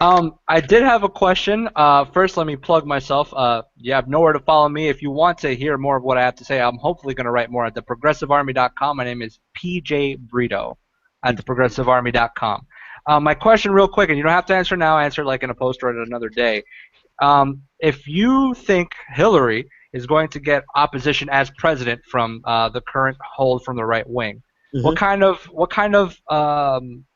I did have a question. First, let me plug myself. You have nowhere to follow me. If you want to hear more of what I have to say, I'm hopefully going to write more at theprogressivearmy.com. My name is PJ Brito at theprogressivearmy.com. My question, real quick, and you don't have to answer now. Answer like in a post or at another day. If you think Hillary is going to get opposition as president from the current hold from the right wing, Hmm. what kind of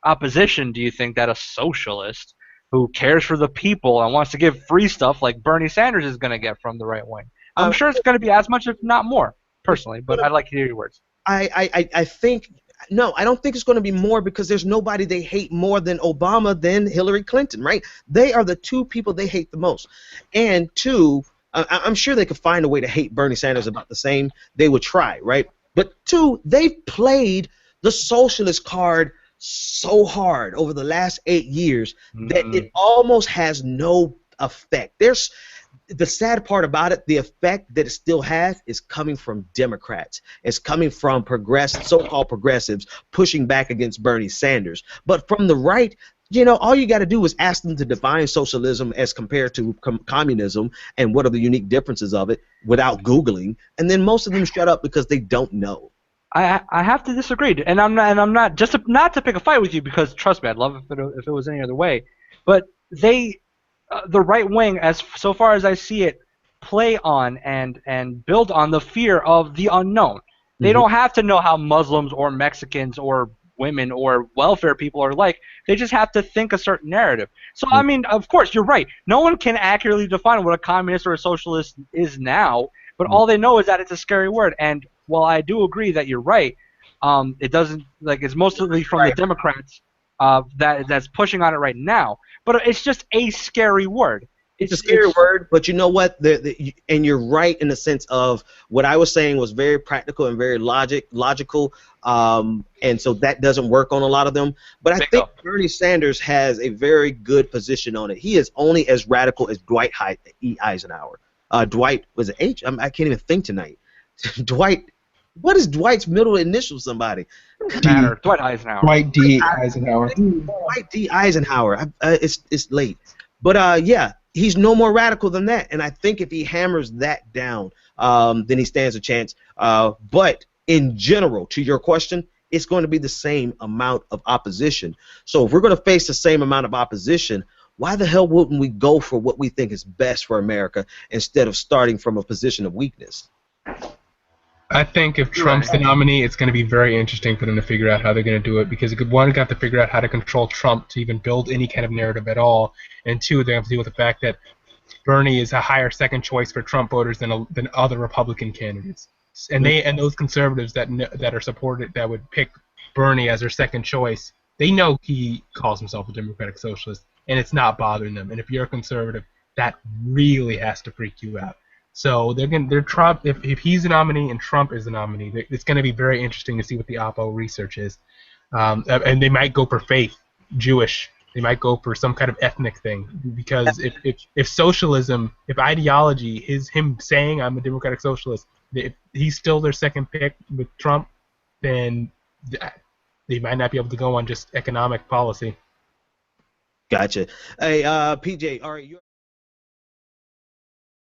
opposition do you think that a socialist who cares for the people and wants to give free stuff like Bernie Sanders is going to get from the right wing? I'm Uh, sure it's going to be as much, if not more, it's personally. But gonna, I'd like to hear your words. I think no, I don't think it's going to be more because there's nobody they hate more than Obama than Hillary Clinton, right? They are the two people they hate the most, and two, I'm sure they could find a way to hate Bernie Sanders about the same. They would try, right? But two, they've played the socialist card so hard over the last 8 years that Mm, it almost has no effect. There's the sad part about it, the effect that it still has is coming from Democrats. It's coming from so-called progressives pushing back against Bernie Sanders. But from the right, all you got to do is ask them to define socialism as compared to communism and what are the unique differences of it without Googling. And then most of them shut up because they don't know. I have to disagree, and I'm not just not to pick a fight with you because trust me, I'd love if it was any other way, but they the right wing, as so far as I see it, play on and build on the fear of the unknown. They Mm-hmm. don't have to know how Muslims or Mexicans or women or welfare people are like. They just have to think a certain narrative. So I mean, of course, you're right. No one can accurately define what a communist or a socialist is now, but all they know is that it's a scary word. And while I do agree that you're right, it doesn't like it's mostly from the Right. Democrats that's pushing on it right now. But it's just a scary word. It's a scary It's word, but you know what? And you're right in the sense of what I was saying was very practical and very logical, and so that doesn't work on a lot of them. But I think bingo. Bernie Sanders has a very good position on it. He is only as radical as Eisenhower. Dwight was it H? I can't even think tonight. Dwight. What is Dwight's middle initial? Somebody. Doesn't D. matter. Dwight Eisenhower. Dwight D. Eisenhower. Dwight D. Eisenhower. It's late, but yeah, he's no more radical than that. And I think if he hammers that down, then he stands a chance. But in general, to your question, it's going to be the same amount of opposition. So if we're going to face the same amount of opposition, why the hell wouldn't we go for what we think is best for America instead of starting from a position of weakness? I think if You're Trump's right. the nominee, it's going to be very interesting for them to figure out how they're going to do it because one, they have to figure out how to control Trump to even build any kind of narrative at all, and two, they have to deal with the fact that Bernie is a higher second choice for Trump voters than other Republican candidates, and those conservatives that are supported that would pick Bernie as their second choice, they know he calls himself a democratic socialist, and it's not bothering them. And if you're a conservative, that really has to freak you out. So they're Trump if he's the nominee and Trump is the nominee, it's going to be very interesting to see what the Oppo research is, and they might go for faith, Jewish. They might go for some kind of ethnic thing because if socialism, if ideology is him saying I'm a democratic socialist, if he's still their second pick with Trump, then they might not be able to go on just economic policy. Gotcha. Hey, PJ, all right.